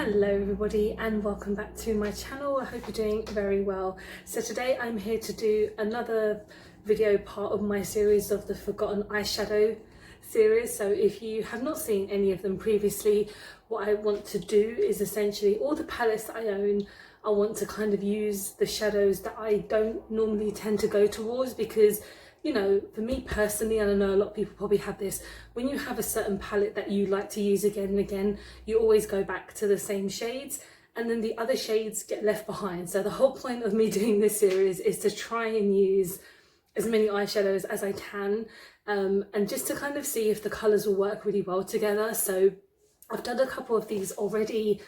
Hello everybody and welcome back to my channel. I hope you're doing very well. So today I'm here to do another video part of my series of the Forgotten Eyeshadow series. So if you have not seen any of them previously, what I want to do is essentially all the palettes that I own, I want to kind of use the shadows that I don't normally tend to go towards, because you know, for me personally, and I know a lot of people probably have this, when you have a certain palette that you like to use again and again, you always go back to the same shades and then the other shades get left behind. So the whole point of me doing this series is to try and use as many eyeshadows as I can, and just to kind of see if the colours will work really well together. So I've done a couple of these already.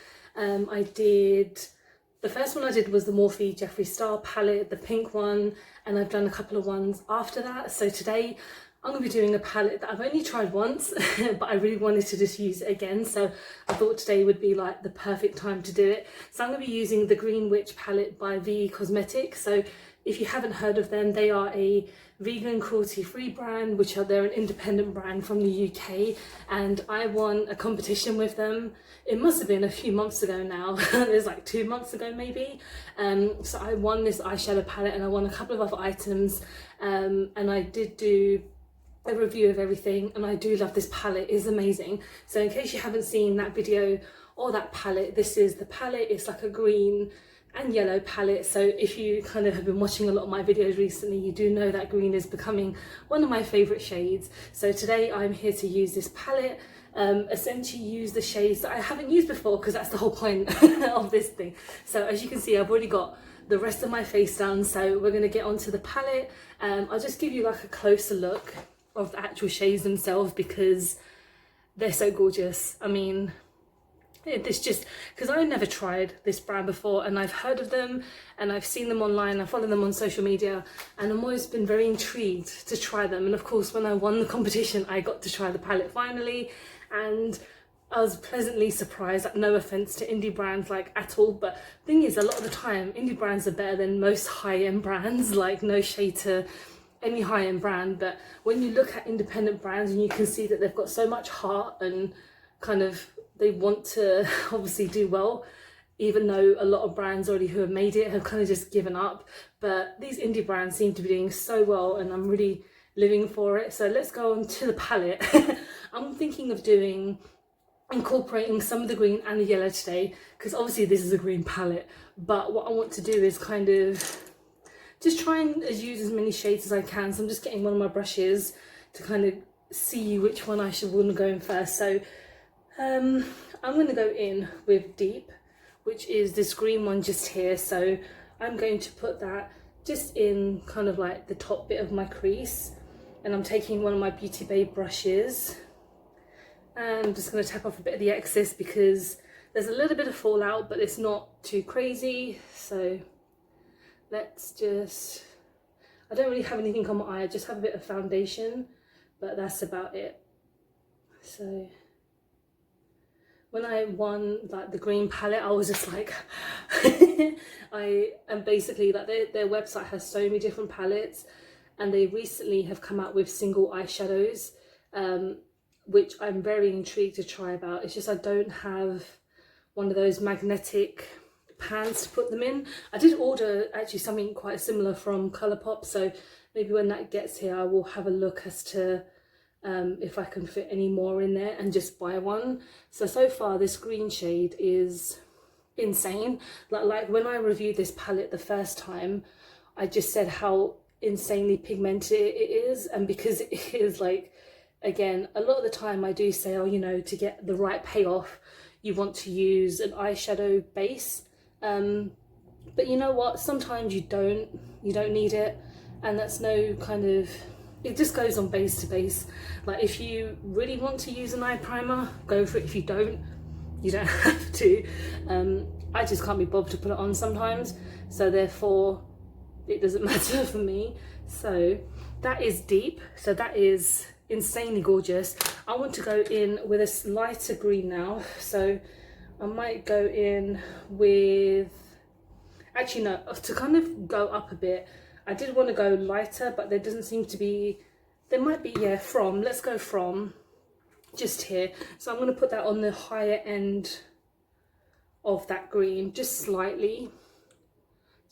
The first one I did was the Morphe Jeffree Star palette, the pink one, and I've done a couple of ones after that. So today I'm going to be doing a palette that I've only tried once, but I really wanted to just use it again. So I thought today would be like the perfect time to do it. So I'm going to be using the Green Witch palette by VE Cosmetics. So if you haven't heard of them, they are a vegan cruelty-free brand, they're an independent brand from the UK, and I won a competition with them. It must have been a few months ago now. It was like 2 months ago maybe. So I won this eyeshadow palette and I won a couple of other items, and I did do a review of everything, and I do love this palette. It's amazing. So in case you haven't seen that video or that palette, this is the palette. It's like a green and yellow palette. So if you kind of have been watching a lot of my videos recently, you do know that green is becoming one of my favorite shades. So today I'm here to use this palette, essentially use the shades that I haven't used before, because that's the whole point of this thing. So as you can see, I've already got the rest of my face done, so we're going to get onto the palette. I'll just give you like a closer look of the actual shades themselves because they're so gorgeous. I mean, it's just because I never tried this brand before, and I've heard of them and I've seen them online, I follow them on social media, and I've always been very intrigued to try them. And of course, when I won the competition, I got to try the palette finally, and I was pleasantly surprised. Like, no offense to indie brands like at all, but the thing is, a lot of the time indie brands are better than most high-end brands. Like, no shade to any high-end brand, but when you look at independent brands and you can see that they've got so much heart and kind of they want to obviously do well, even though a lot of brands already who have made it have kind of just given up. But these indie brands seem to be doing so well, and I'm really living for it. So let's go on to the palette. I'm thinking of incorporating some of the green and the yellow today, because obviously this is a green palette, but what I want to do is kind of just try and use as many shades as I can. So I'm just getting one of my brushes to kind of see which one I should want to go in first. So I'm going to go in with Deep, which is this green one just here. So I'm going to put that just in kind of like the top bit of my crease, and I'm taking one of my Beauty Bay brushes and I'm just going to tap off a bit of the excess because there's a little bit of fallout, but it's not too crazy. So let's just, I don't really have anything on my eye, I just have a bit of foundation, but that's about it. So when I won like the green palette, I was just like and basically like their website has so many different palettes, and they recently have come out with single eyeshadows, which I'm very intrigued to try about. It's just I don't have one of those magnetic pans to put them in. I did order actually something quite similar from Colourpop, so maybe when that gets here I will have a look as to if I can fit any more in there and just buy one. So far this green shade is insane. Like when I reviewed this palette the first time, I just said how insanely pigmented it is, and because it is, like, again, a lot of the time I do say, oh, you know, to get the right payoff you want to use an eyeshadow base, but you know what, sometimes you don't need it, and that's no kind of, it just goes on base to base. Like, if you really want to use an eye primer, go for it. If you don't, you don't have to. I just can't be bothered to put it on sometimes, so therefore it doesn't matter for me. So that is Deep, so that is insanely gorgeous. I want to go in with a lighter green now, so I might go in with, actually no, to kind of go up a bit, I did want to go lighter, but there doesn't seem to be, there might be, yeah, let's go from just here. So I'm going to put that on the higher end of that green, just slightly,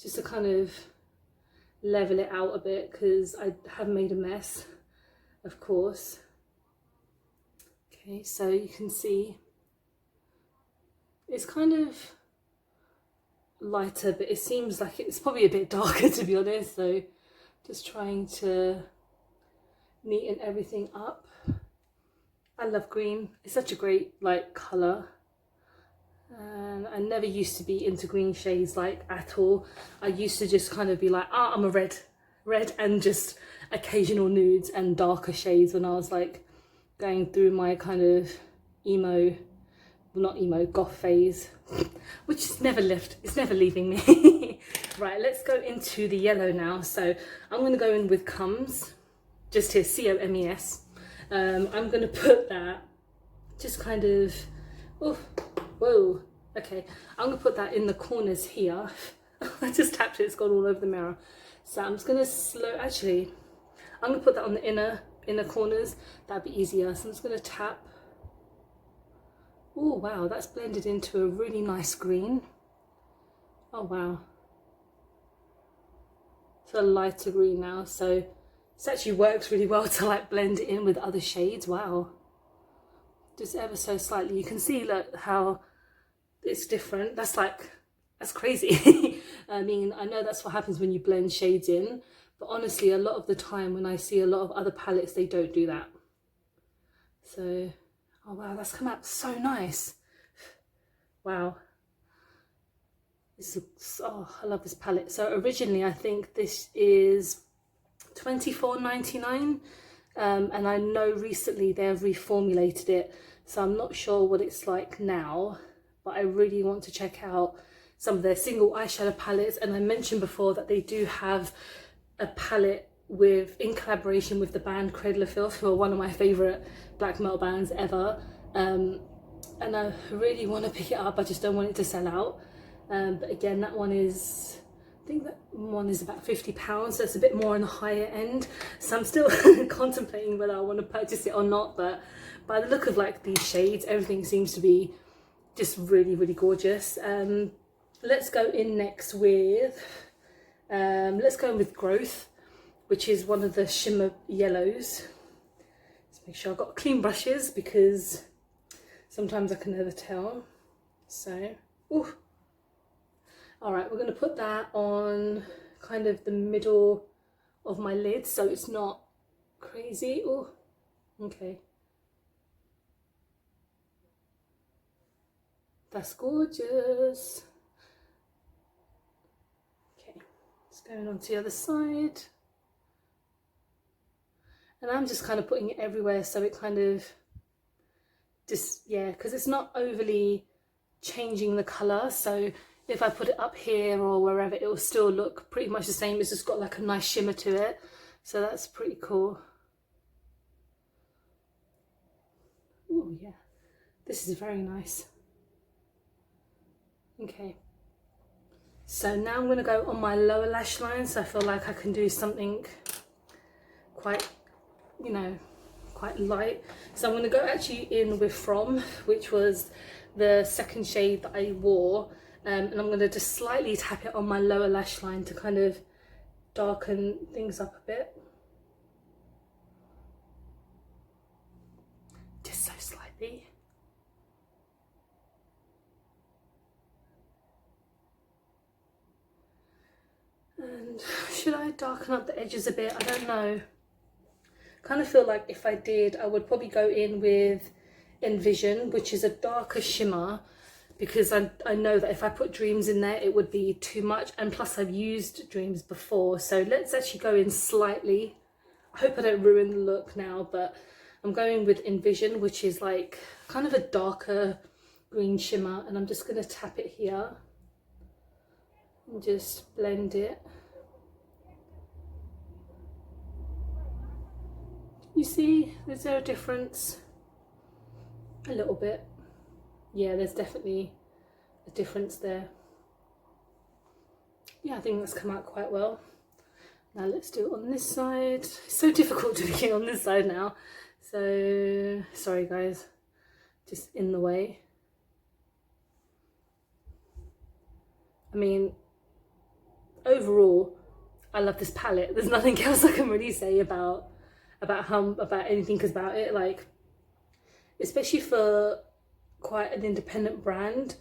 just to kind of level it out a bit, because I have made a mess, of course. Okay, so you can see it's kind of lighter, but it seems like it's probably a bit darker, to be honest. So just trying to neaten everything up. I love green. It's such a great like colour. And I never used to be into green shades like at all. I used to just kind of be like, ah, I'm a red and just occasional nudes and darker shades when I was like going through my kind of emo, well, not emo, goth phase, which is never left, it's never leaving me. Right, let's go into the yellow now. So I'm going to go in with Comes, just here, C-O-M-E-S. I'm going to put that just kind of, oh, whoa, okay. I'm going to put that in the corners here. I just tapped it, it's gone all over the mirror. So I'm just going to actually, I'm going to put that on the inner corners. That'd be easier. So I'm just going to tap. Oh, wow, that's blended into a really nice green. Oh, wow. It's a lighter green now. So this actually works really well to like blend it in with other shades. Wow. Just ever so slightly. You can see look how it's different. That's crazy. I mean, I know that's what happens when you blend shades in, but honestly, a lot of the time when I see a lot of other palettes, they don't do that. So, oh wow, that's come out so nice. Wow. This is, oh, I love this palette. So originally, I think this is $24.99, and I know recently they've reformulated it, so I'm not sure what it's like now, but I really want to check out some of their single eyeshadow palettes. And I mentioned before that they do have a palette in collaboration with the band Cradle of Filth, who are one of my favourite black metal bands ever, and I really want to pick it up. I just don't want it to sell out, but again, that one is, I think that one is about £50, so it's a bit more on the higher end. So I'm still contemplating whether I want to purchase it or not, but by the look of like these shades, everything seems to be just really, really gorgeous. Let's go in next with, let's go in with Growth, which is one of the shimmer yellows. Let's make sure I've got clean brushes because sometimes I can never tell. So, ooh. All right, we're going to put that on kind of the middle of my lid so it's not crazy. Oh, okay. That's gorgeous. Okay, it's going on to the other side. And I'm just kind of putting it everywhere so it kind of just, yeah, because it's not overly changing the colour. So if I put it up here or wherever, it will still look pretty much the same. It's just got like a nice shimmer to it. So that's pretty cool. Oh yeah, this is very nice. Okay, so now I'm going to go on my lower lash line, so I feel like I can do something quite, you know, quite light. So I'm going to go actually in with From, which was the second shade that I wore, and I'm going to just slightly tap it on my lower lash line to kind of darken things up a bit. Just so slightly. And should I darken up the edges a bit? I don't know. Kind of feel like if I did, I would probably go in with Envision, which is a darker shimmer, because I know that if I put Dreams in there, it would be too much. And plus I've used Dreams before. So let's actually go in slightly. I hope I don't ruin the look now, but I'm going with Envision, which is like kind of a darker green shimmer. And I'm just going to tap it here and just blend it. You see, is there a difference? A little bit. Yeah, there's definitely a difference there. Yeah, I think that's come out quite well. Now let's do it on this side. It's so difficult to begin on this side now. So, sorry guys, just in the way. I mean, overall, I love this palette. There's nothing else I can really say about anything about it. Like, especially for quite an independent brand,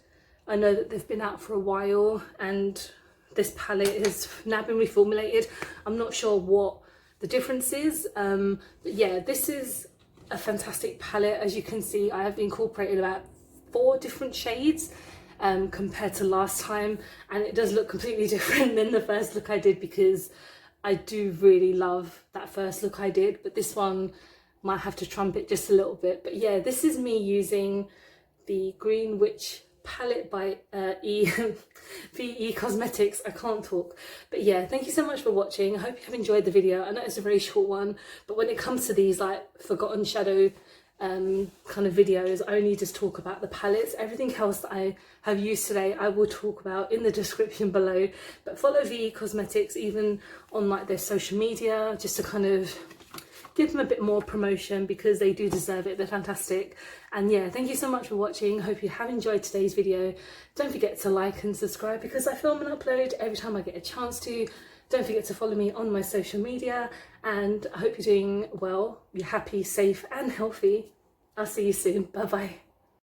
I know that they've been out for a while, and this palette has now been reformulated. I'm not sure what the difference is, but yeah, this is a fantastic palette. As you can see, I have incorporated about 4 different shades compared to last time, and it does look completely different than the first look I did, because I do really love that first look I did, but this one might have to trump it just a little bit. But yeah, this is me using the Green Witch palette by VE Cosmetics. I can't talk. But yeah, thank you so much for watching. I hope you have enjoyed the video. I know it's a very short one, but when it comes to these like forgotten shadow kind of videos, I only just talk about the palettes. Everything else that I have used today I will talk about in the description below. But follow VE Cosmetics even on like their social media, just to kind of give them a bit more promotion, because they do deserve it. They're fantastic. And yeah, thank you so much for watching. Hope you have enjoyed today's video. Don't forget to like and subscribe, because I film and upload every time I get a chance to. Don't forget to follow me on my social media, and I hope you're doing well, you're happy, safe and healthy. I'll see you soon. Bye bye.